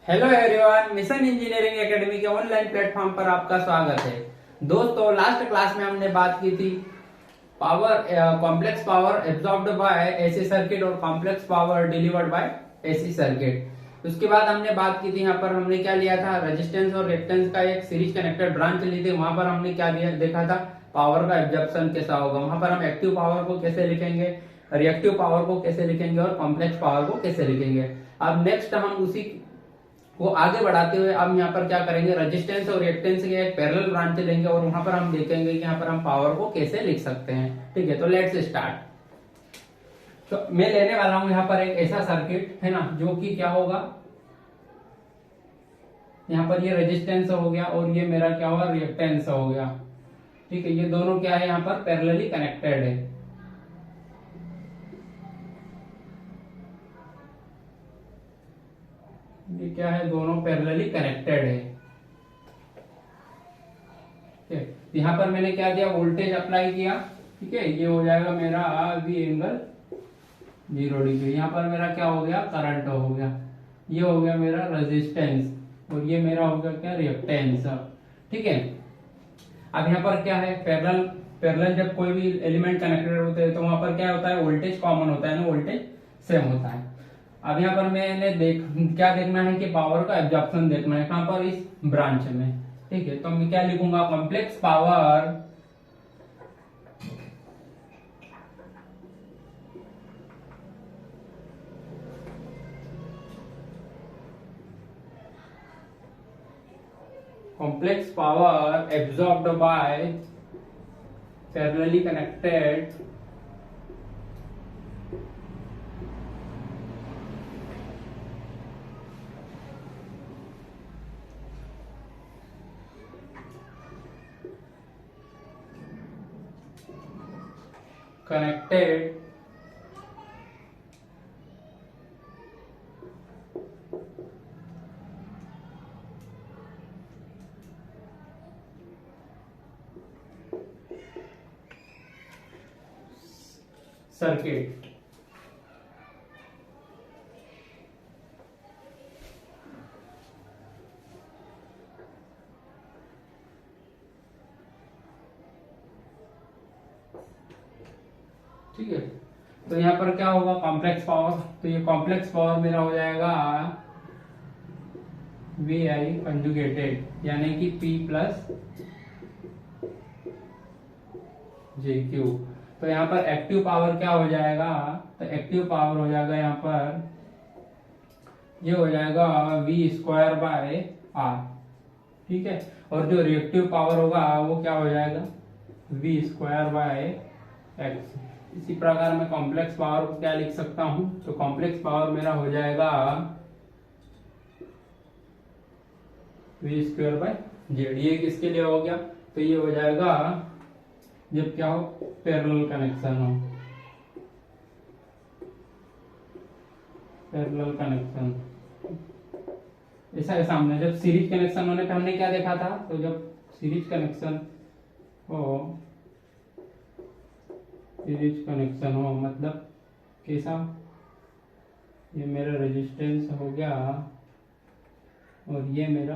Hello everyone, mission engineering academy के online platform पर आपका स्वागत है। दोस्तों, लास्ट क्लास में हमने बात की थी power, complex power absorbed by AC circuit और complex power delivered by AC circuit. उसके बाद हमने बात की थी, यहाँ पर हमने क्या लिया था, रेजिस्टेंस और रिएक्टेंस का एक सीरीज कनेक्टेड ब्रांच ली थी। वहां पर हमने क्या देखा था, पावर का एब्जॉर्प्शन कैसा होगा। वहां पर हम एक्टिव पावर को कैसे लिखेंगे, रिएक्टिव पावर को कैसे लिखेंगे और कॉम्प्लेक्स पावर को कैसे लिखेंगे। अब नेक्स्ट हम उसी वो आगे बढ़ाते हुए अब यहाँ पर क्या करेंगे, रेजिस्टेंस और रिएक्टेंस के एक पैरेलल ब्रांच लेंगे और वहां पर हम देखेंगे कि यहाँ पर हम पावर को कैसे लिख सकते हैं। ठीक है, तो लेट्स स्टार्ट। तो मैं लेने वाला हूं यहाँ पर एक ऐसा सर्किट है ना, जो कि क्या होगा, यहाँ पर ये रेजिस्टेंस हो गया और ये मेरा क्या होगा, रिएक्टेंस हो गया। ठीक है, ये दोनों क्या है, यहाँ पर पैरेलली कनेक्टेड है। ये क्या है, दोनों पैरेलली कनेक्टेड है। यहाँ पर मैंने क्या दिया, वोल्टेज अप्लाई किया। ठीक है, ये हो जाएगा मेरा वी एंगल 0 डिग्री। यहाँ पर मेरा क्या हो गया, करंट हो गया। ये हो गया मेरा रेजिस्टेंस और ये मेरा हो गया क्या, रिएक्टेंस। ठीक है, अब यहाँ पर क्या है, पैरेलल पैरेलल जब कोई भी एलिमेंट कनेक्टेड होते हैं तो वहां पर क्या होता है, वोल्टेज कॉमन होता है ना, वोल्टेज सेम होता है। अब यहाँ पर मैंने क्या देखना है कि पावर का एब्जॉर्प्शन देखना है, कहां पर, इस ब्रांच में। ठीक है, तो मैं क्या लिखूंगा, complex power absorbed bye parallelly connected connected circuit. ठीक है, तो यहाँ पर क्या होगा, कॉम्प्लेक्स पावर, तो ये कॉम्प्लेक्स पावर मेरा हो जाएगा वी आई कंजुगेटेड, यानी कि P प्लस जे क्यू। तो यहाँ पर एक्टिव पावर क्या हो जाएगा, तो एक्टिव पावर हो जाएगा यहाँ पर, ये हो जाएगा V² बाय R। ठीक है, और जो रिएक्टिव पावर होगा वो क्या हो जाएगा, V² बाय X। इसी प्रकार मैं कॉम्प्लेक्स पावर को क्या लिख सकता हूं, तो कॉम्प्लेक्स पावर मेरा हो जाएगा V² बाय Z। ये किसके लिए हो गया, तो ये हो जाएगा जब क्या हो, पैरेलल कनेक्शन हो, पैरेलल कनेक्शन। ऐसा है सामने, जब सीरीज कनेक्शन होने पे हमने क्या देखा था, तो जब सीरीज कनेक्शन हो, सीरीज कनेक्शन हो मतलब कैसा, ये मेरा रेजिस्टेंस हो गया और ये मेरा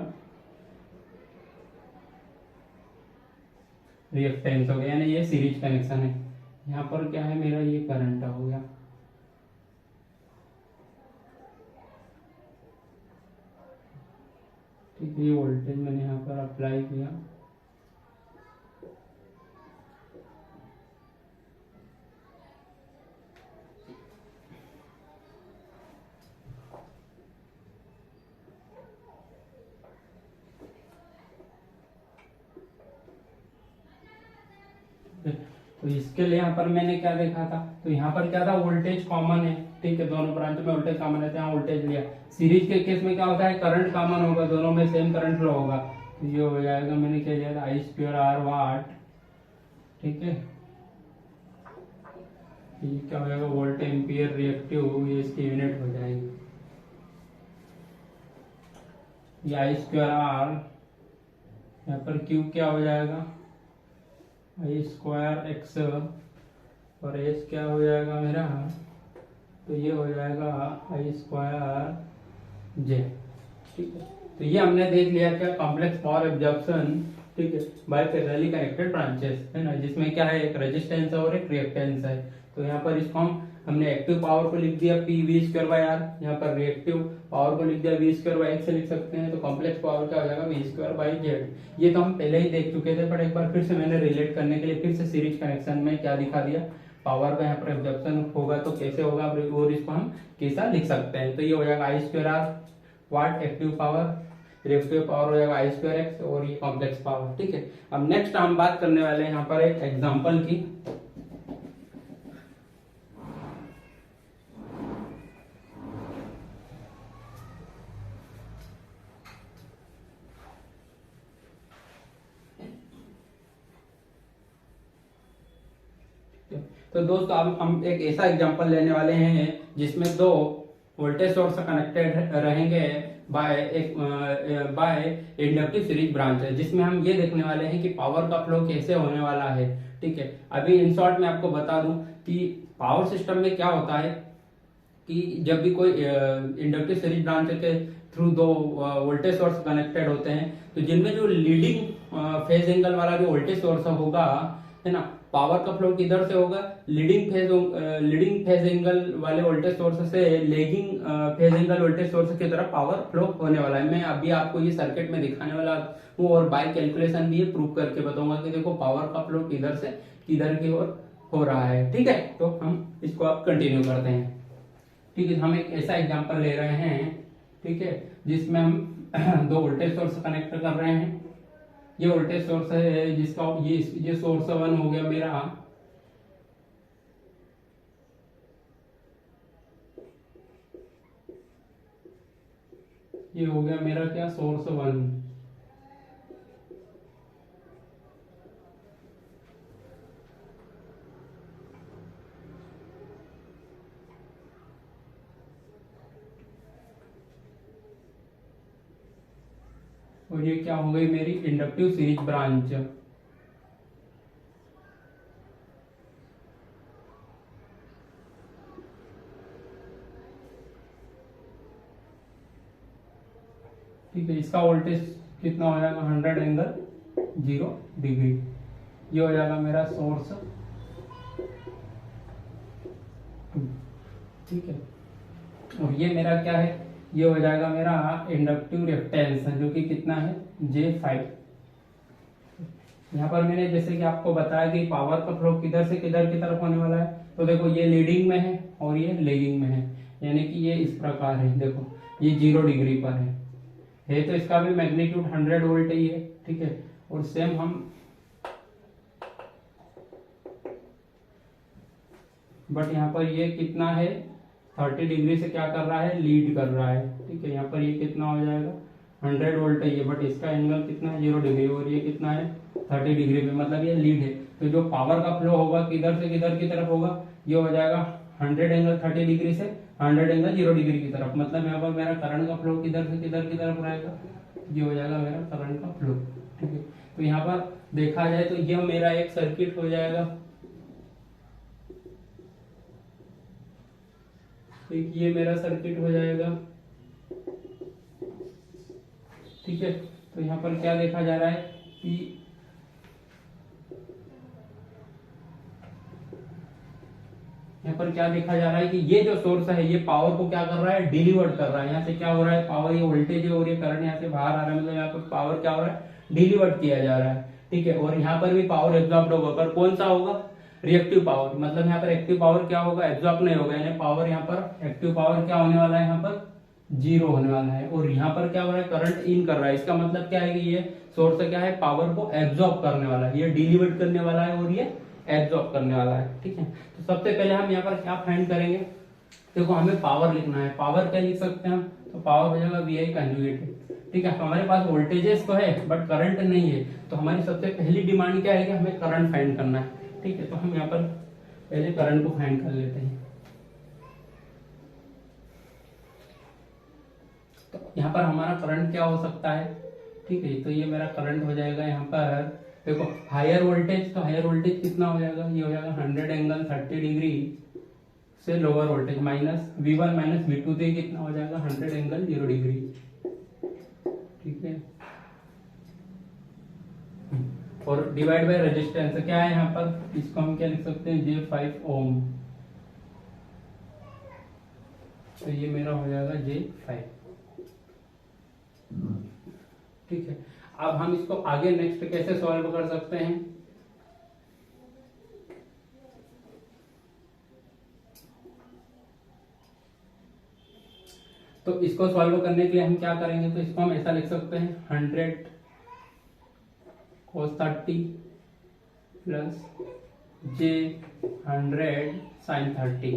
रिएक्टेंस हो गया, यानी ये सीरीज कनेक्शन है। यहाँ पर क्या है, मेरा ये करंट हो गया। ठीक है, ये वोल्टेज मैंने यहाँ पर अप्लाई किया। तो इसके लिए यहाँ पर मैंने क्या देखा था, तो यहाँ पर क्या था, वोल्टेज कॉमन है। ठीक है, दोनों ब्रांच में वोल्टेज कॉमन है, तो यहाँ वोल्टेज लिया। सीरीज के केस में क्या होता है, करंट कॉमन होगा, दोनों में सेम करंट फ्लो होगा। तो ये हो जाएगा, मैंने क्या लिया, I² R ठीक है, ये क्या हो जाएगा, वोल्ट एम्पियर रिएक्टिव, ये इसकी यूनिट हो जाएगी। ये I² R, यहाँ पर Q क्या हो जाएगा, I² X और H क्या हो जाएगा मेरा, तो ये हो जाएगा I² J। ठीक है, तो ये हमने देख लिया क्या कॉम्प्लेक्स पावर एब्जॉर्प्शन, ठीक है, बाय पैरेलली कनेक्टेड ब्रांचेस, है ना, जिसमें क्या है एक रेजिस्टेंस है और एक रिएक्टेंस है। तो यहाँ पर इसको हमने एक्टिव पावर को लिख दिया P V square by R, यहाँ पर रिएक्टिव पावर को लिख दिया वी स्क्वायर बाय एक्स से लिख सकते हैं। तो कॉम्प्लेक्स पावर क्या हो जाएगा वी स्क्वायर बाय जेड। ये तो हम पहले ही देख चुके थे, पर एक बार फिर से मैंने रिलेट करने के लिए फिर से सीरीज कनेक्शन में क्या दिखा दिया, पावर का यहाँ पर एब्जॉर्प्शन होगा तो कैसे होगा और इसको हम कैसा लिख सकते हैं। तो ये हो जाएगा I square R watt active power, reactive power हो जाएगा आई स्क्वायर एक्स, और ये कॉम्प्लेक्स पावर, ठीक है। अब नेक्स्ट हम बात करने वाले हैं यहाँ पर एक एग्जांपल की। तो दोस्तों अब हम एक ऐसा एग्जांपल लेने वाले हैं जिसमें दो वोल्टेज सोर्स कनेक्टेड रहेंगे बाय इंडक्टिव सीरीज ब्रांच है, जिसमें हम ये देखने वाले हैं कि पावर का फ्लो कैसे होने वाला है, ठीक है। अभी इन शॉर्ट में आपको बता दूं कि पावर सिस्टम में क्या होता है कि जब भी कोई इंडक्टिव सीरीज ब्रांच के थ्रू दो वोल्टेज सोर्स कनेक्टेड होते हैं, तो जिनमें जो लीडिंग फेज एंगल वाला जो वोल्टेज सोर्स होगा, है ना, पावर का फ्लो किधर से होगा, लीडिंग फेज एंगल वाले वोल्टेज सोर्स से lagging phase angle voltage source की तरफ पावर फ्लो होने वाला है। मैं अभी आपको ये सर्किट में दिखाने वाला हूँ और बाय कैलकुलेशन भी ये प्रूव करके बताऊंगा कि देखो पावर का फ्लो किधर से किधर की ओर हो रहा है, ठीक है। तो हम इसको अब कंटिन्यू करते हैं, ठीक है। हम एक ऐसा एग्जांपल ले रहे हैं, ठीक है, जिसमें हम दो वोल्टेज सोर्स कनेक्ट कर रहे हैं। ये वोल्टेज सोर्स है जिसका ये सोर्स 1 हो गया मेरा, ये हो गया मेरा क्या सोर्स 1, और ये क्या हो गई मेरी इंडक्टिव सीरीज ब्रांच। ठीक है, इसका वोल्टेज कितना हो जाएगा 100 एंगल 0 डिग्री। ये हो जाएगा मेरा सोर्स, ठीक है, और ये मेरा क्या है, ये हो जाएगा मेरा इंडक्टिव रिएक्टेंस जो कि कितना है J5। यहाँ पर मैंने जैसे कि आपको बताया कि पावर का फ्लो किधर से किधर की तरफ होने वाला है, तो देखो ये लीडिंग में है और ये लेगिंग में है, यानी कि ये इस प्रकार है, देखो ये 0 डिग्री पर है तो इसका भी मैग्नीट्यूड 100 वोल्ट ही है, ठीक है। और सेम हम बट यहाँ पर ये कितना है 30 डिग्री से क्या कर रहा है, लीड कर रहा है, ठीक है। यहाँ पर ये कितना हो जाएगा 100 वोल्ट है ये, बट इसका एंगल कितना है 0 डिग्री, और ये कितना है 30 डिग्री पे, मतलब ये लीड है। तो जो पावर का फ्लो होगा किधर से किधर की तरफ होगा, ये हो जाएगा 100 एंगल 30 डिग्री से 100 एंगल 0 डिग्री की तरफ, मतलब यहाँ पर मेरा करंट का फ्लो किधर से किधर की तरफ रहेगा, ये हो जाएगा मेरा करंट का फ्लो, ठीक है। तो यहाँ पर देखा जाए तो ये मेरा एक सर्किट हो जाएगा, ये मेरा सर्किट हो जाएगा, ठीक है। तो यहाँ पर क्या देखा जा रहा है कि यहाँ पर क्या देखा जा रहा है कि ये जो सोर्स है ये पावर को क्या कर रहा है, डिलीवर कर रहा है। यहाँ से क्या हो रहा है, पावर, ये वोल्टेज है और ये करंट यहाँ से बाहर आ रहा है, मतलब यहाँ पर पावर क्या हो रहा है, डिलीवर किया जा रहा है, ठीक है। और यहाँ पर भी पावर एब्जॉर्ब होगा, पर कौन सा होगा, रिएक्टिव पावर, मतलब यहाँ पर एक्टिव पावर क्या होगा, एब्जॉर्ब नहीं होगा, यानी पावर यहाँ पर एक्टिव पावर क्या होने वाला है, यहाँ पर 0 होने वाला है। और यहाँ पर क्या हो रहा है, करंट इन कर रहा है, इसका मतलब क्या है कि ये सोर्स क्या है, पावर को एब्जॉर्ब करने वाला है, ये डिलीवर करने वाला है और ये एब्जॉर्ब करने वाला है, ठीक है। तो सबसे पहले हम यहाँ पर क्या फाइंड करेंगे, देखो हमें पावर लिखना है, पावर क्या लिख सकते हैं हम, तो पावर हो जाएगा VI कंजुगेट, ठीक है। हमारे पास वोल्टेजेस तो है बट करंट नहीं है, तो हमारी सबसे पहली डिमांड क्या है कि हमें करंट फाइंड करना है, ठीक है। तो हम यहाँ पर पहले करंट को फाइंड कर लेते हैं। तो यहाँ पर हमारा करंट क्या हो सकता है, ठीक है। तो ये मेरा करंट हो जाएगा यहाँ पर, देखो हायर वोल्टेज, तो हायर वोल्टेज कितना हो जाएगा, ये हो जाएगा 100 एंगल 30 डिग्री से lower voltage minus V1 minus V2 से कितना हो जाएगा 100 एंगल 0 डिग्री, ठीक है। और डिवाइड बाय रेजिस्टेंस क्या है यहाँ पर, इसको हम क्या लिख सकते हैं, J5 ओम। तो ये मेरा हो जाएगा J5। ठीक है। अब हम इसको आगे नेक्स्ट कैसे सॉल्व कर सकते हैं, तो इसको सॉल्व करने के लिए हम क्या करेंगे, तो इसको हम ऐसा लिख सकते हैं 100 cos 30 plus J100 sin 30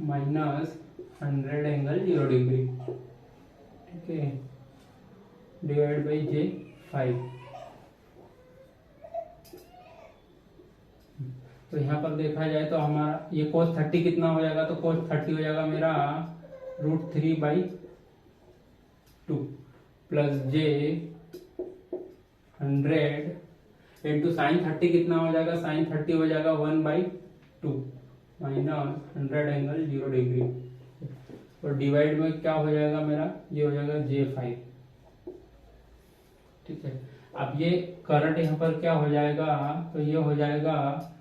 minus 100 angle 0 degree, ठीक है, डिवाइड बाई J5। तो यहाँ पर देखा जाए तो हमारा ये cos 30 कितना हो जाएगा, तो cos 30 हो जाएगा मेरा √3/2 प्लस J100 इंटू साइन 30 कितना हो जाएगा, साइन 30 हो जाएगा 1/2 माइनस 100 एंगल 0 डिग्री, और डिवाइड में क्या हो जाएगा मेरा, ये हो जाएगा J5। ठीक है। अब ये करंट यहाँ पर क्या हो जाएगा, तो ये हो जाएगा,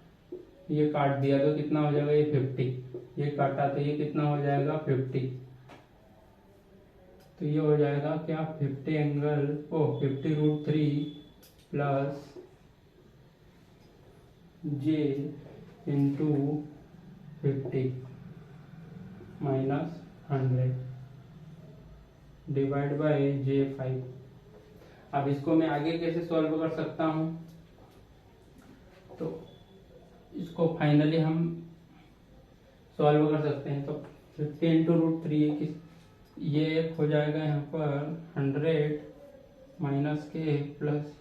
ये काट दिया तो कितना हो जाएगा, ये 50, ये काटा तो ये कितना हो जाएगा 50, तो ये हो जाएगा क्या 50 angle 50√3 plus J into 50 minus 100 divide by J5। अब इसको मैं आगे कैसे सॉल्व कर सकता हूं, तो इसको फाइनली हम सॉल्व कर सकते हैं। तो 50 इंटू √3 ये हो जाएगा यहाँ पर 100 माइनस के प्लस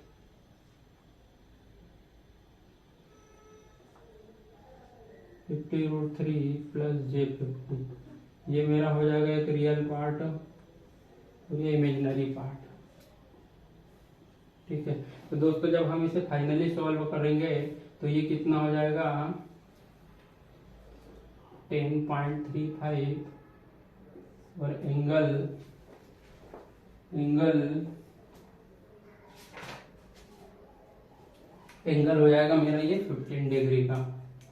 50√3 प्लस J50, ये मेरा हो जाएगा एक रियल पार्ट और ये इमेजिनरी पार्ट। ठीक है। तो दोस्तों जब हम इसे फाइनली सॉल्व करेंगे तो ये कितना हो जाएगा 10.35 और एंगल हो जाएगा मेरा ये 15 डिग्री का।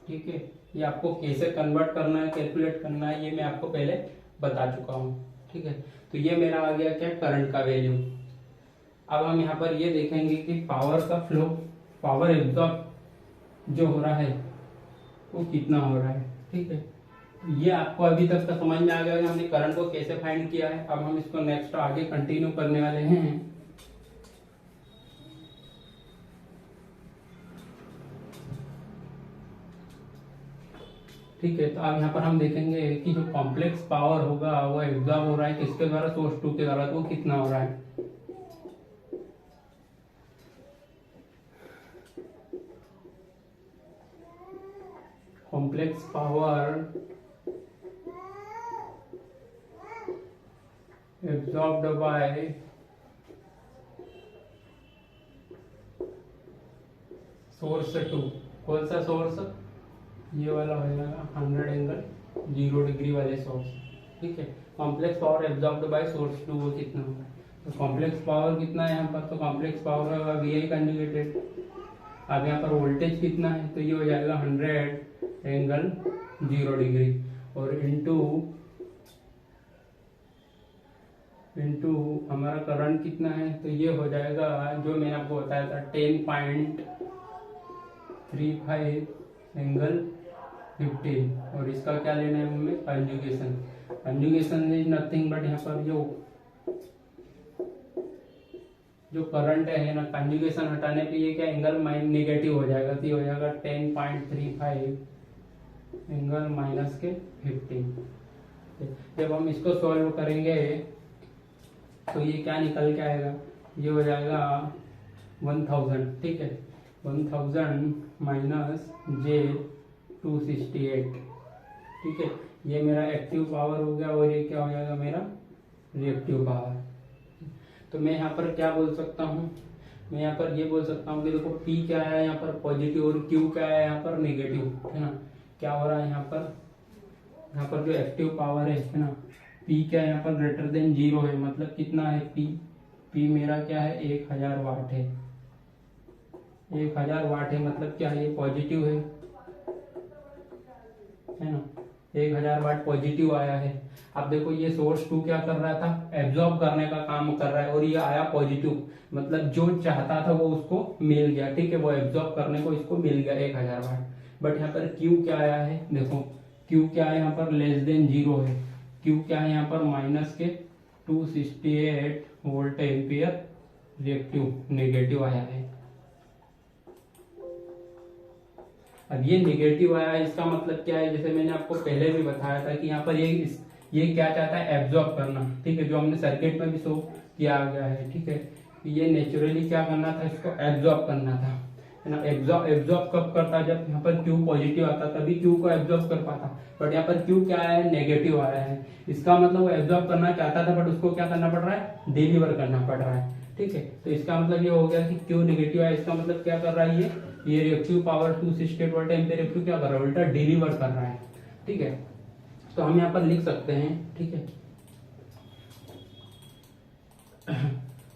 ठीक है। ये आपको कैसे कन्वर्ट करना है, कैलकुलेट करना है, ये मैं आपको पहले बता चुका हूँ। ठीक है। तो ये मेरा आ गया क्या, करंट का वैल्यू। अब हम यहाँ पर ये देखेंगे कि पावर का फ्लो, पावर एब्जॉर्ब जो हो रहा है वो कितना हो रहा है। ठीक है। ये आपको अभी तक का समझ में आ गया कि हमने करंट को कैसे फाइंड किया है। अब हम इसको नेक्स्ट आगे कंटिन्यू करने वाले हैं। ठीक है। तो अब यहाँ पर हम देखेंगे कि जो कॉम्प्लेक्स पावर होगा वो एब्जॉर्ब हो रहा है किसके द्वारा, सोर्स 2 के द्वारा, तो वो कितना हो रहा है। Complex power absorbed bye source 2, कौन सा सोर्स, ये वाला हो जाएगा 100 एंगल 0 डिग्री वाले सोर्स। ठीक है। Complex power absorbed bye source 2 वो कितना होगा, तो कॉम्प्लेक्स पावर कितना है यहाँ पर, तो कॉम्प्लेक्स पावर होगा VI कंजुगेटेड। अब यहाँ पर वोल्टेज कितना है, तो ये हो जाएगा 100 एंगल 0 डिग्री और इनटू हमारा करंट कितना है, तो ये हो जाएगा जो मैंने आपको बताया था 10.35 एंगल 15, और इसका क्या लेना है हमें, conjugation. Conjugation is nothing but यहाँ पर जो करंट है ना, कंजुगेशन हटाने पे ये क्या एंगल नेगेटिव हो जाएगा, तो ये हो जाएगा 10.35 एंगल माइनस के 15। जब हम इसको सॉल्व करेंगे तो ये क्या निकल के आएगा, ये हो जाएगा 1000। ठीक है। 1000 माइनस J268। ठीक है। ये मेरा एक्टिव पावर हो गया और ये क्या हो जाएगा मेरा रिएक्टिव पावर। तो मैं यहाँ पर क्या बोल सकता हूँ, मैं यहाँ पर ये बोल सकता हूँ कि देखो P क्या है यहाँ पर पॉजिटिव और Q क्या है यहाँ पर नेगेटिव, है ना। क्या हो रहा है यहाँ पर जो एक्टिव पावर है ना, पी क्या है यहाँ पर ग्रेटर देन 0 है, मतलब कितना है पी, पी मेरा क्या है 1000 वाट है, 1000 वाट है, मतलब क्या है ये पॉजिटिव है ना, 1000 वाट पॉजिटिव आया है। अब देखो ये सोर्स 2 क्या कर रहा था, एब्जॉर्ब करने का काम कर रहा है और ये आया पॉजिटिव, मतलब जो चाहता था वो उसको मिल गया, ठीक है, वो एब्जॉर्ब करने को इसको मिल गया 1000 वाट। बट यहाँ पर Q क्या आया है, देखो Q क्या है यहाँ पर लेस देन 0 है, Q क्या है यहाँ पर माइनस के 268 वोल्ट एम्पियर रिएक्टिव नेगेटिव आया है। अब ये नेगेटिव आया है, इसका मतलब क्या है, जैसे मैंने आपको पहले भी बताया था कि यहाँ पर ये क्या चाहता है एब्जॉर्ब करना, ठीक है, जो हमने सर्किट में भी शो किया गया है, ठीक है, ये नेचुरली क्या करना था, इसको एब्जॉर्ब करना था, है ना। एब्जॉर्ब कब करता, जब यहाँ पर Q पॉजिटिव आता तभी Q को एब्जॉर्ब कर पाता, बट यहाँ पर Q क्या आया है नेगेटिव आया है, इसका मतलब वो एब्जॉर्ब करना चाहता था बट उसको क्या करना पड़ रहा है, डिलीवर करना पड़ रहा है, ठीक है। तो इसका मतलब ये हो गया कि Q नेगेटिव है, इसका मतलब क्या कर रहा है ये reactive power 268 volt ampere reactive क्या कर रहा है, उल्टा डिलीवर कर रहा है, ठीक है। तो हम यहाँ पर लिख सकते हैं, ठीक है,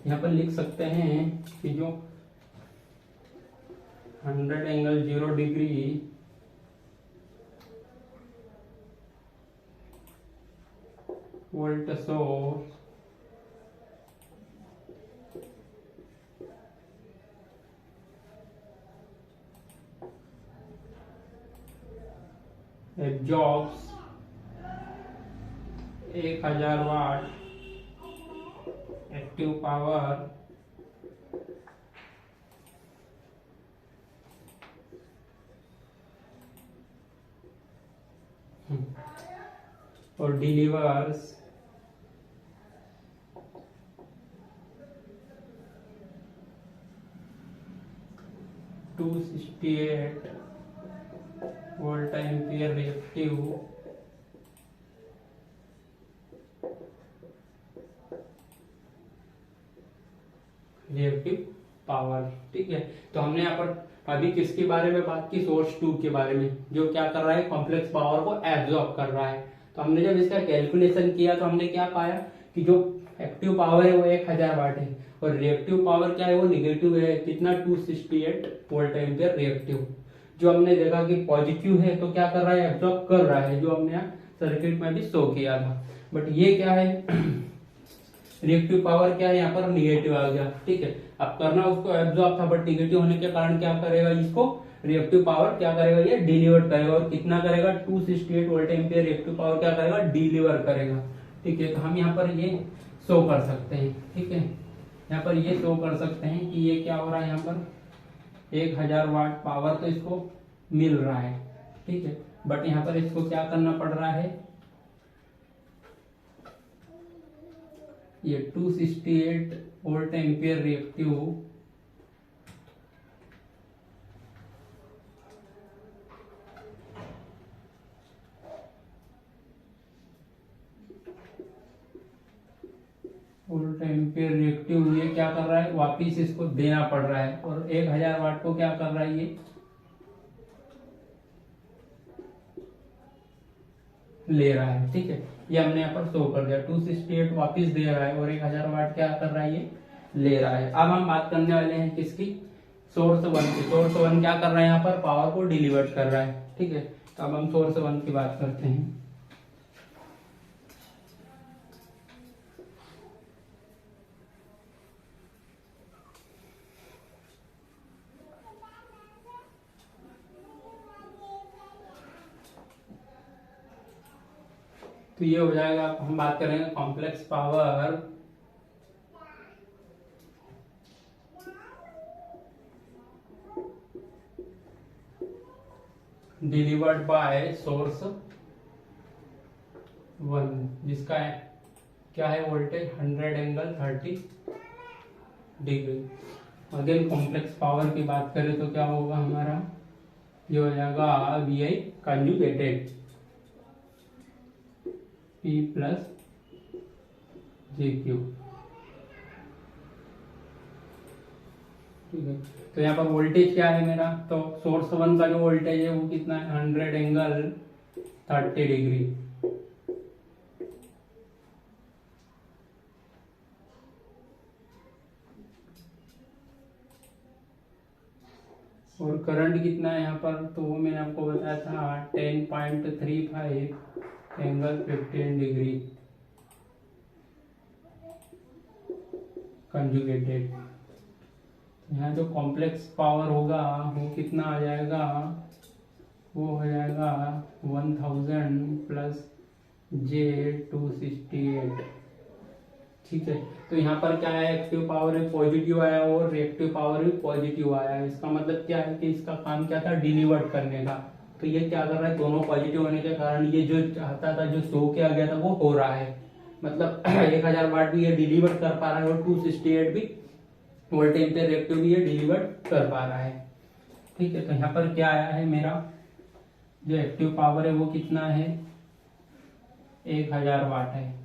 यहाँ पर लिख सकते हैं कि जो 100 angle 0 degree volt source absorbs 1000 watt active power और delivers 268 volt ampere reactive power, ठीक है। तो हमने यहाँ पर अभी किसके बारे में बात की, सोर्स 2 के बारे में, जो क्या कर रहा है कॉम्प्लेक्स पावर को एब्जॉर्ब कर रहा है। तो हमने जब इसका कैलकुलेशन किया तो हमने क्या पाया कि जो एक्टिव पावर है वो 1000 वाट है और रिएक्टिव पावर क्या है वो निगेटिव है, कितना 268 वोल्ट एम्पियर रिएक्टिव। जो हमने देखा कि पॉजिटिव है तो क्या कर रहा है एब्जॉर्ब कर रहा है, जो हमने सर्किट में भी शो किया था। बट ये क्या है रिएक्टिव पावर क्या है यहाँ पर निगेटिव आ गया, ठीक है। अब करना उसको एब्जॉर्ब था बट निगेटिव होने के कारण क्या करेगा, इसको रिएक्टिव पावर क्या करेगा ये डिलीवर करेगा, और कितना करेगा 268 वोल्ट एम्पियर रिएक्टिव पावर क्या करेगा डिलीवर करेगा, ठीक है। तो हम यहाँ पर ये शो कर सकते हैं, ठीक है, यहाँ पर ये शो कर सकते हैं कि ये क्या हो रहा है, यहाँ पर 1000 वाट पावर तो इसको मिल रहा है, ठीक है, बट यहाँ पर इसको क्या करना पड़ रहा है, ये 268 volt ampere reactive volt ampere reactive ये क्या कर रहा है वापिस इसको देना पड़ रहा है, और 1000 वाट को क्या कर रहा है ये ले रहा है, ठीक है। ये हमने यहाँ पर शो कर दिया 268 वापिस दे रहा है और 1000 वाट क्या कर रहा है ये ले रहा है। अब हम बात करने वाले हैं किसकी, सोर्स 1 की। सोर्स 1 क्या कर रहा है यहाँ पर पावर को डिलीवर कर रहा है, ठीक है। तो अब हम सोर्स 1 की बात करते हैं। तो ये हो जाएगा, हम बात करेंगे complex power delivered bye source 1, जिसका है क्या है voltage 100 angle 30 degree. Again complex power की बात करें तो क्या होगा हमारा, ये हो जाएगा VI conjugated P plus JQ, ठीक है। तो यहाँ पर वोल्टेज क्या है मेरा, तो सोर्स 1 का जो वोल्टेज है वो कितना है 100 एंगल 30 डिग्री, और करंट कितना है यहाँ पर, तो वो मैंने आपको बताया था 10.35 एंगल 15 डिग्री कंजुगेटेड। यहाँ जो कॉम्प्लेक्स पावर होगा वो कितना आ जाएगा, वो हो जाएगा 1000 प्लस J268। ठीक है, तो यहाँ पर क्या है, एक्टिव पावर भी पॉजिटिव आया और रिएक्टिव पावर भी पॉजिटिव आया है। इसका मतलब क्या है कि इसका काम क्या था, डिलीवर्ड करने का। तो ये क्या कर रहा है, दोनों पॉजिटिव होने के कारण ये जो चाहता था, जो शो किया गया था, वो हो रहा है। मतलब 1000 वाट भी ये डिलीवर कर पा रहा है और 268 भी वोल्टेज पे रिएक्टिव भी ये डिलीवर कर पा रहा है। ठीक है, तो यहाँ पर क्या आया है, मेरा जो एक्टिव पावर है वो कितना है, 1000 वाट है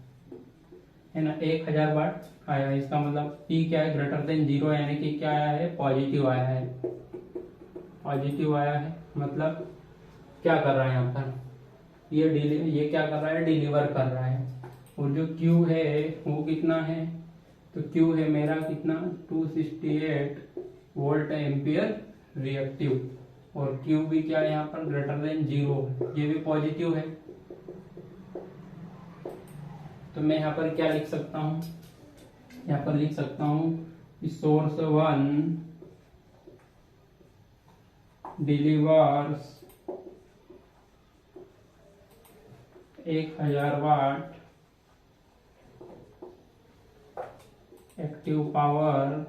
ना, 1000 वाट आया। इसका मतलब P क्या है, ग्रेटर देन 0, यानी कि क्या आया है, पॉजिटिव आया है। पॉजिटिव आया है मतलब क्या कर रहा है यहाँ पर, ये क्या कर रहा है, डिलीवर कर रहा है। और जो Q है वो कितना है, तो Q है मेरा कितना, 268 वोल्ट एम्पियर रिएक्टिव। और Q भी क्या है यहाँ पर, ग्रेटर देन 0, ये भी पॉजिटिव है। तो मैं यहाँ पर क्या लिख सकता हूँ, यहाँ पर लिख सकता हूँ कि source 1 delivers 1000 watt active power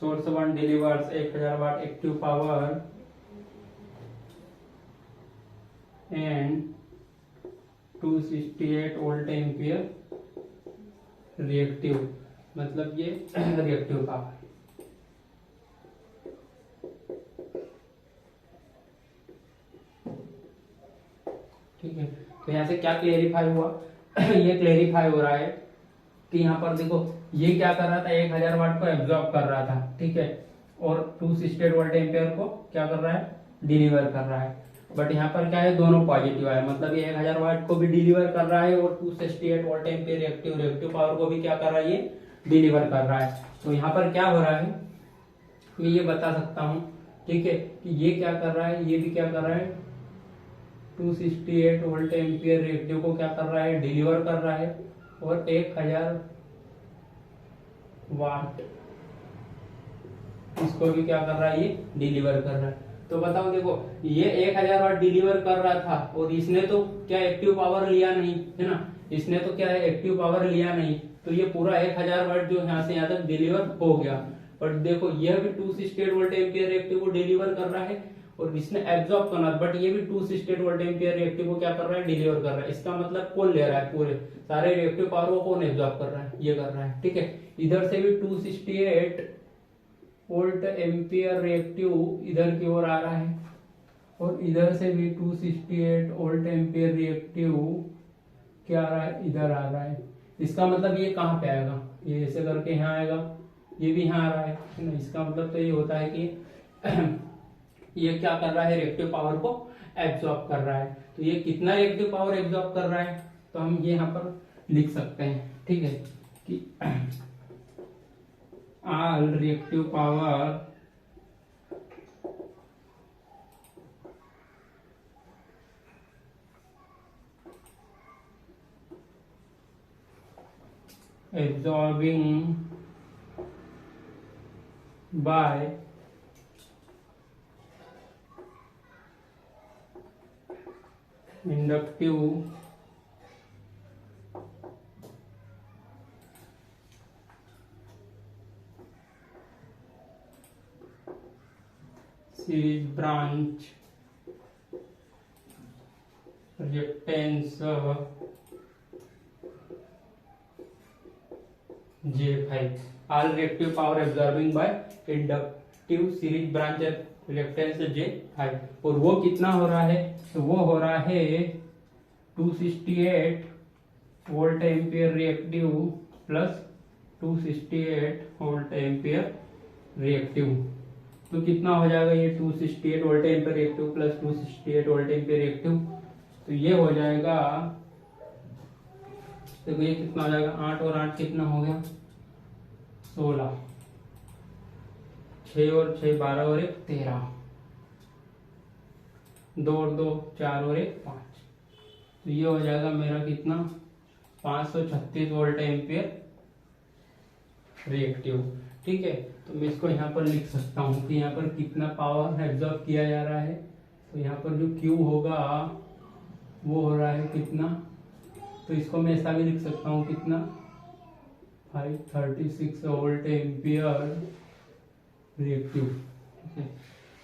source 1 delivers 1000 watt active power and 268 volt ampere reactive, मतलब ये रिएक्टिव पावर। ठीक है, तो यहाँ से क्या क्लेरिफाई हुआ ये क्लेरिफाई हो रहा है कि यहाँ पर देखो, ये क्या कर रहा था, 1000 वाट को एब्जॉर्ब कर रहा था, ठीक है, और 268 वोल्ट एम्पियर को क्या कर रहा है, डिलीवर कर रहा है। बट यहाँ पर क्या है, दोनों पॉजिटिव है, मतलब ये 1000 वाट को भी डिलीवर कर रहा है और 268 वोल्ट एम्पियर रिएक्टिव पावर को भी क्या कर रहा है, ये डिलीवर कर रहा है। तो यहाँ पर क्या हो रहा है, मैं ये बता सकता हूँ, ठीक है, कि ये क्या कर रहा है, ये भी क्या कर रहा है, 268 वोल्ट एम्पियर रिएक्टिव को क्या कर रहा है, डिलीवर कर रहा है, और 1000 वाट इसको भी क्या कर रहा है, ये डिलीवर कर रहा है। तो बताओ देखो, ये 1000 वाट डिलीवर कर रहा था और इसने तो क्या एक्टिव पावर लिया नहीं, है ना, इसने तो क्या है, एक्टिव पावर लिया नहीं, तो ये पूरा 1000 वाट जो यहाँ से यहाँ तक डिलीवर हो गया। बट देखो, यह भी 268 वोल्ट एम्पियर रिएक्टिव को डिलीवर कर रहा है और इसने एब्जॉर्ब करना, बट ये भी 268 वोल्ट एम्पियर रिएक्टिव को क्या कर रहा है, डिलीवर कर रहा है। इसका मतलब कौन ले रहा है, पूरे सारे रिएक्टिव पावर को कौन एब्जॉर्ब कर रहा है, ये कर रहा है। ठीक है, इधर से भी 268 वोल्ट एम्पियर रिएक्टिव इधर की ओर आ रहा है और इधर से भी 268 वोल्ट एम्पियर रिएक्टिव क्या आ रहा है, इधर आ रहा है। इसका मतलब ये कहाँ पे आएगा, ये ऐसे करके यहाँ आएगा, ये भी यहाँ आ रहा है ना। इसका मतलब तो ये होता है कि ये क्या कर रहा है, रिएक्टिव पावर को एब्जॉर्ब कर रहा है। तो ये कितना रिएक्टिव पावर एब्जॉर्ब कर रहा है, तो हम ये यहाँ पर लिख सकते हैं, ठीक है, कि all reactive power absorbing by inductive series branch reactance J5, all reactive power absorbing by inductive series branch reactance J5। और वो कितना हो रहा है, तो वो हो रहा है 268 volt ampere reactive plus 268 volt ampere reactive. तो कितना हो जाएगा ये 268 volt ampere reactive plus 268 volt ampere reactive, तो ये हो जाएगा, देखो ये कितना हो जाएगा, 8 और 8 कितना हो गया, 16, 6 और 6 12 और 1 13, 2 और 2 4 और 1 5। तो ये हो जाएगा मेरा कितना 536 वोल्ट एम्पियर रिएक्टिव। ठीक है, तो मैं इसको यहाँ पर लिख सकता हूँ कि यहाँ पर कितना पावर एब्जॉर्ब किया जा रहा है। तो यहाँ पर जो Q होगा वो हो रहा है कितना, तो इसको मैं ऐसा भी लिख सकता हूँ कितना 536 वोल्ट एम्पियर रिएक्टिव। ठीक है,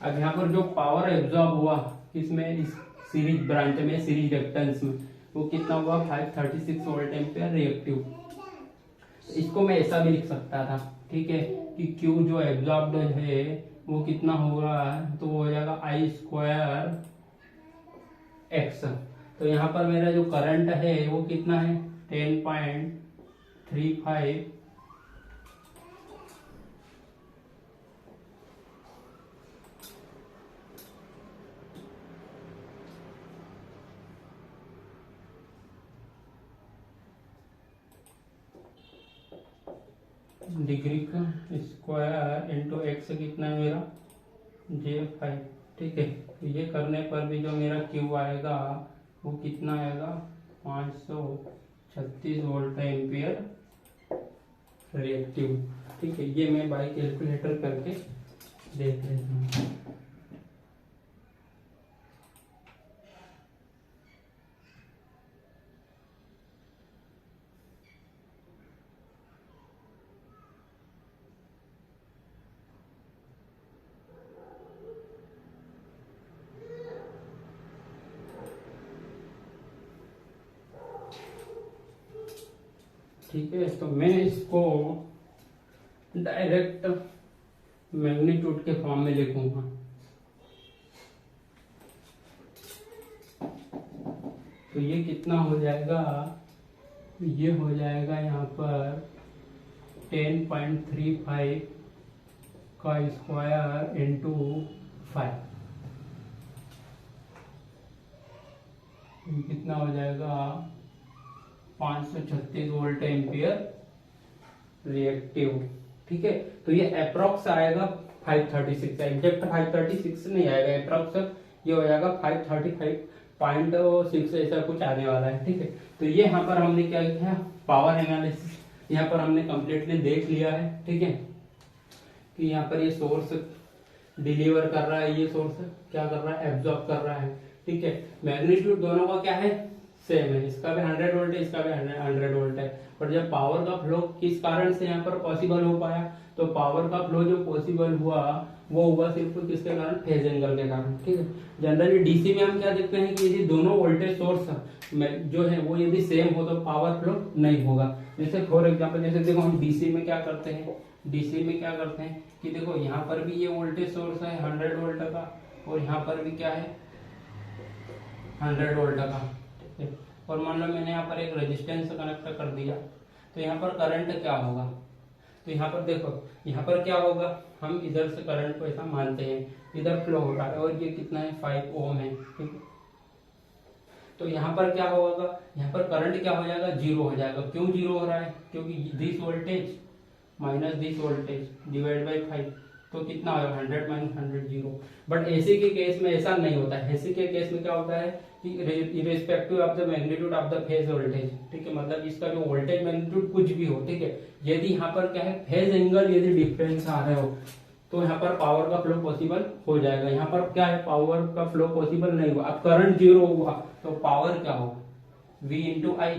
अब यहाँ पर जो पावर एब्जॉर्ब हुआ इसमें, इस सीरीज ब्रांच में, सीरीज रिएक्टेंस में, वो कितना हुआ 536 वोल्ट एम्पियर रिएक्टिव। इसको मैं ऐसा भी लिख सकता था, ठीक है, कि Q जो एब्जॉर्ब्ड है वो कितना होगा, तो वो हो जाएगा I स्क्वायर X। तो यहाँ पर मेरा जो करंट है वो कितना है 10.35 डिग्री का स्क्वायर इंटू एक्स कितना है मेरा J5। ठीक है, तो ये करने पर भी जो मेरा Q आएगा वो कितना आएगा 536 वोल्ट एम्पियर रिएक्टिव। ठीक है, ये मैं बाई कैलकुलेटर करके देख लेता हूँ। ठीक है, तो मैं इसको डायरेक्ट मैग्नीट्यूड के फॉर्म में लिखूंगा। तो ये कितना हो जाएगा, ये हो जाएगा यहाँ पर 10.35 का स्क्वायर इंटू 5। कितना हो जाएगा 536 वोल्ट एम्पियर रिएक्टिव। ठीक है, तो ये अप्रोक्स आएगा 536, एग्जैक्ट 536 नहीं आएगा, अप्रोक्स ये हो जाएगा 535.6 ऐसा कुछ आने वाला है। ठीक है, तो ये यहाँ पर हमने क्या किया, पावर एनालिसिस यहाँ पर हमने कंप्लीटली देख लिया है। ठीक है, कि यहाँ पर ये सोर्स डिलीवर कर रहा है, ये सोर्स क्या कर रहा है, एब्जॉर्ब कर रहा है। ठीक है, मैग्नीट्यूड दोनों का क्या है, सेम है, इसका भी 100 वोल्ट है, इसका भी 100 वोल्ट है। पर जब पावर का फ्लो किस कारण से यहाँ पर पॉसिबल हो पाया, तो पावर का फ्लो जो पॉसिबल हुआ वो हुआ सिर्फ किसके कारण, फेज एंगल के कारण। ठीक है, जनरली डीसी में हम क्या देखते हैं कि यदि दोनों वोल्टेज सोर्स जो है वो यदि सेम हो तो पावर फ्लो नहीं होगा। जैसे फॉर एग्जाम्पल, जैसे देखो हम डीसी में क्या करते हैं, डीसी में क्या करते हैं कि देखो यहाँ पर भी ये वोल्टेज सोर्स है 100 वोल्ट का, और यहाँ पर भी क्या है 100 वोल्ट का। और मान लो मैंने यहाँ पर एक रेजिस्टेंस कनेक्ट कर दिया, तो यहाँ पर करंट क्या होगा, तो यहाँ पर देखो यहाँ पर क्या होगा, हम इधर से करंट को ऐसा मानते हैं, इधर फ्लो हो रहा है और ये कितना है 5 ओम है। ठीक है, तो यहाँ पर क्या होगा, यहाँ पर करंट क्या हो जाएगा, जीरो हो जाएगा। क्यों जीरो हो रहा है, क्योंकि this voltage minus this voltage divide by 5, तो कितना होगा 100 माइनस 100 जीरो। बट एसी के केस में ऐसा नहीं होता है। एसी के केस में क्या होता है कि irrespective of the magnitude of the phase voltage, ठीक है, मतलब इसका जो वोल्टेज मैग्नीट्यूड कुछ भी हो, ठीक है, यदि यहाँ पर क्या है फेज एंगल यदि डिफरेंस आ रहे हो तो यहाँ पर पावर का फ्लो पॉसिबल हो जाएगा। यहाँ पर क्या है, पावर का फ्लो पॉसिबल नहीं हुआ। अब करंट जीरो हुआ तो पावर क्या होगा, V इंटू आई,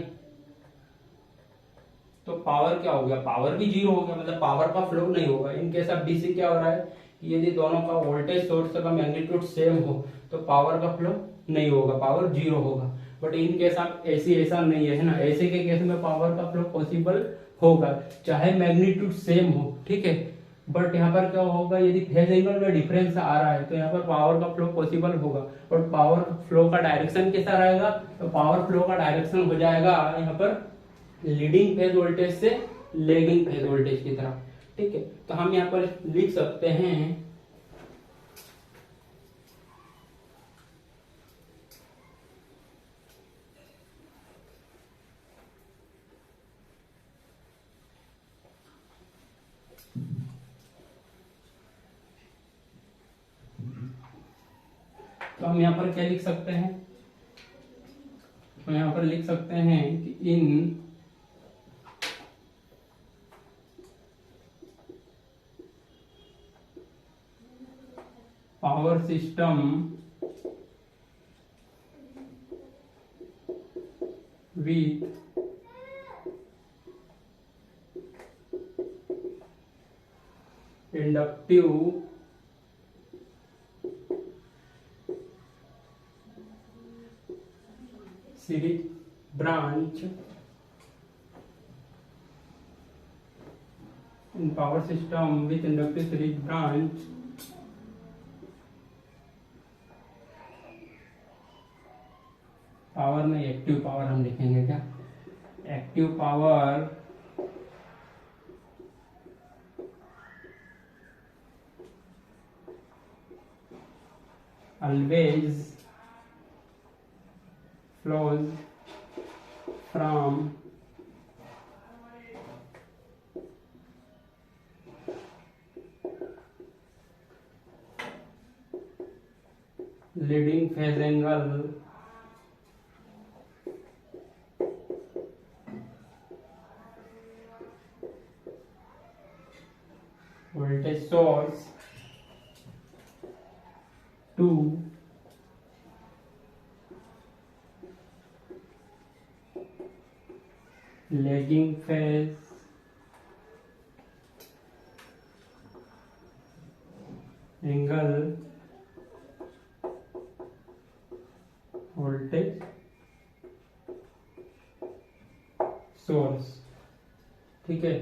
तो पावर क्या हो गया, पावर भी जीरो हो गया, मतलब पावर का फ्लो नहीं होगा। इन केस ऑफ डीसी क्या हो रहा है कि यदि दोनों का वोल्टेज सोर्स का मैग्नीट्यूड सेम हो तो पावर का फ्लो नहीं होगा, पावर जीरो होगा। But in case of AC ऐसा नहीं है ना, एसी के केस में पावर का फ्लो पॉसिबल होगा चाहे मैग्नीट्यूड सेम हो। ठीक है, बट यहाँ पर क्या होगा, यदि फेज एंगल में डिफरेंस आ रहा है तो यहाँ पर पावर का फ्लो पॉसिबल होगा। और पावर फ्लो का डायरेक्शन कैसा रहेगा, तो पावर फ्लो का डायरेक्शन हो जाएगा यहाँ पर लीडिंग फेज वोल्टेज से लेगिंग फेज वोल्टेज की तरफ। ठीक है, तो हम यहाँ पर लिख सकते हैं तो हम यहाँ पर क्या लिख सकते हैं, हम यहाँ पर लिख सकते हैं कि in power system with inductive series branch, in power system with inductive series branch power में एक्टिव पावर हम लिखेंगे क्या, active power always flows from leading phase angle voltage source to lagging phase angle voltage source. ठीक है,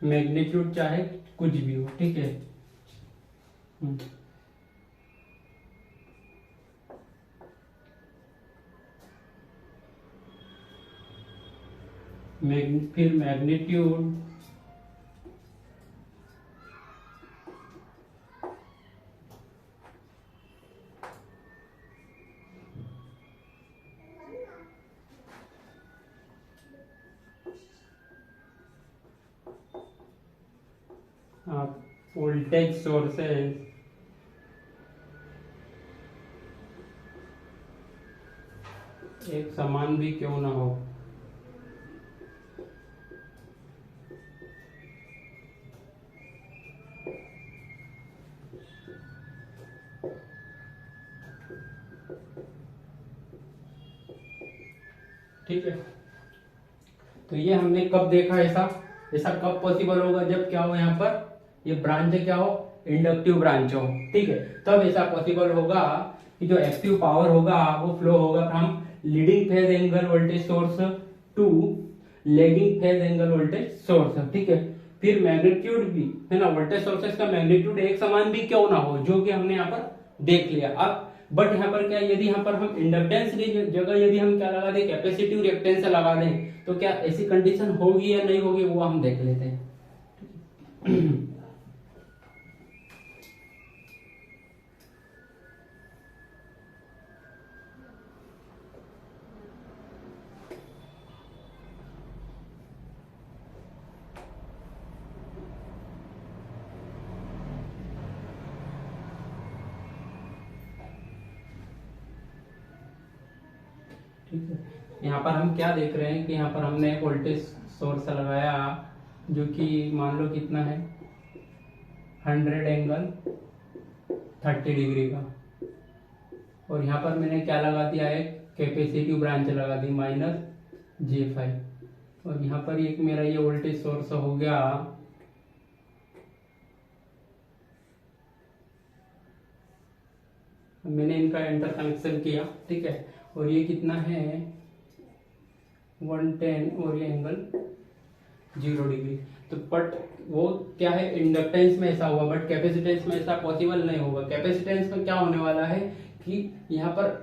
magnitude चाहे कुछ भी हो, ठीक है। फिर मैग्नीट्यूड वोल्टेज सोर्सेस एक समान भी क्यों ना हो, ठीक है। तो ये हमने कब देखा, ऐसा ऐसा कब पॉसिबल होगा, जब क्या हो, यहाँ पर ये ब्रांच क्या हो, इंडक्टिव ब्रांच हो, ठीक है। तब ऐसा पॉसिबल होगा कि जो एक्टिव पावर होगा वो फ्लो होगा from leading phase angle voltage source to lagging phase angle voltage source, ठीक है। फिर मैग्नीट्यूड भी है ना, वोल्टेज सोर्सेस का मैग्नीट्यूड एक समान भी क्यों ना हो, जो कि हमने यहाँ पर देख लिया। अब बट यहाँ पर क्या, यदि यहाँ पर हम इंडक्टेंस की जगह यदि हम क्या लगा दें, कैपेसिटिव रिएक्टेंस लगा दें, तो क्या ऐसी कंडीशन होगी या नहीं होगी, वो हम देख लेते हैं। ठीक है, यहाँ पर हम क्या देख रहे हैं कि यहाँ पर हमने वोल्टेज सोर्स लगाया जो कि मान लो कितना है, 100 एंगल 30 डिग्री का, और यहाँ पर मैंने क्या लगा दिया, एक कैपेसिटिव ब्रांच लगा दी -j5, और यहाँ पर एक मेरा ये वोल्टेज सोर्स हो गया मैंने इनका इंटरकनेक्शन किया, ठीक है। और ये कितना है 110 और ये एंगल 0 डिग्री। तो बट वो क्या है, इंडक्टेंस में ऐसा हुआ, बट कैपेसिटेंस में ऐसा पॉसिबल नहीं होगा। कैपेसिटेंस में क्या होने वाला है कि यहाँ पर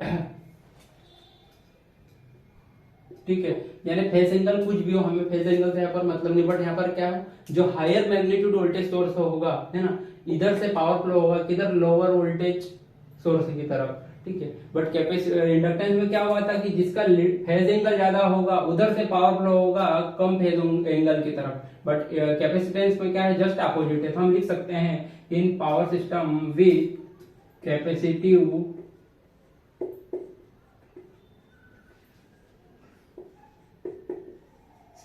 ठीक है, यानी फेज एंगल कुछ भी हो, हमें फेज एंगल से यहाँ पर मतलब नहीं, बट यहाँ पर क्या है, जो हायर मैग्नीट्यूड वोल्टेज सोर्स होगा है ना, इधर से पावर फ्लो होगा किधर, लोअर वोल्टेज सोर्स की तरफ, ठीक है। बट इंडक्टेंस में क्या हुआ था कि जिसका फेज एंगल ज्यादा होगा उधर से पावर फ्लो होगा कम फेज एंगल की तरफ, बट कैपेसिटेंस में क्या है, जस्ट अपोजिट है। तो हम लिख सकते हैं in power system with capacitive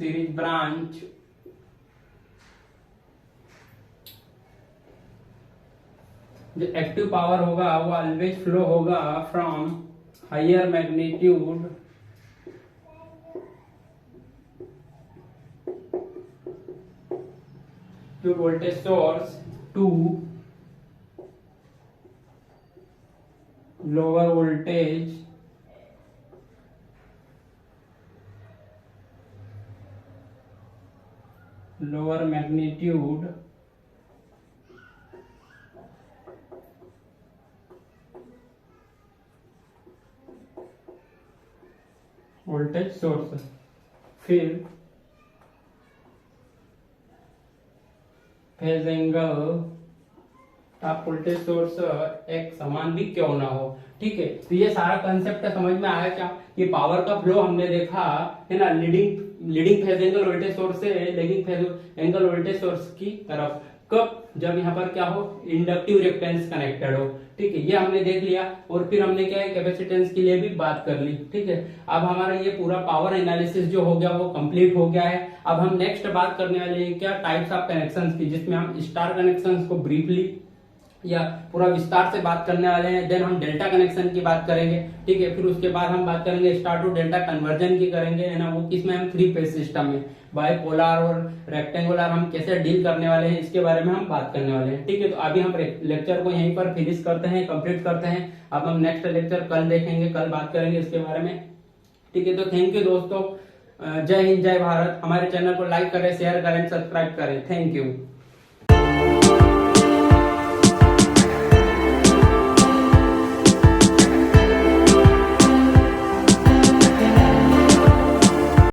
series branch जो एक्टिव पावर होगा वो ऑलवेज फ्लो होगा from higher magnitude to voltage source to lower voltage lower magnitude voltage source. फिर फेज एंगल आप वोल्टेज सोर्स एक समान भी क्यों ना हो। ठीक है, तो ये सारा कंसेप्ट समझ में आया क्या? ये पावर का फ्लो हमने देखा है ना, leading phase angle voltage source से lagging phase angle voltage source की तरफ। कब? जब यहाँ पर क्या हो, इंडक्टिव रिएक्टेंस कनेक्टेड हो। ठीक है, ये हमने देख लिया। और फिर हमने क्या है, कैपेसिटेंस के लिए भी बात कर ली। ठीक है, अब हमारा ये पूरा पावर एनालिसिस जो हो गया वो कंप्लीट हो गया है। अब हम नेक्स्ट बात करने वाले हैं क्या, टाइप्स ऑफ कनेक्शंस की, जिसमें हम स्टार कनेक्शंस को ब्रीफली या पूरा विस्तार से बात करने वाले हैं। देन हम डेल्टा कनेक्शन की बात करेंगे। ठीक है, फिर उसके बाद हम बात करेंगे स्टार टू डेल्टा कन्वर्जन की करेंगे, है ना, वो किसमें, हम थ्री फेज सिस्टम में बाइपोलर और रेक्टेंगुलर हम कैसे डील करने वाले हैं, इसके बारे में हम बात करने वाले हैं। ठीक है, तो अभी हम लेक्चर को यहीं पर फिनिश करते हैं, कंप्लीट करते हैं। अब हम नेक्स्ट लेक्चर कल देखेंगे, कल बात करेंगे इसके बारे में। ठीक है, तो थैंक यू दोस्तों। जय हिंद, जय भारत। हमारे चैनल को लाइक करें, शेयर करें, सब्सक्राइब करें। Thank you.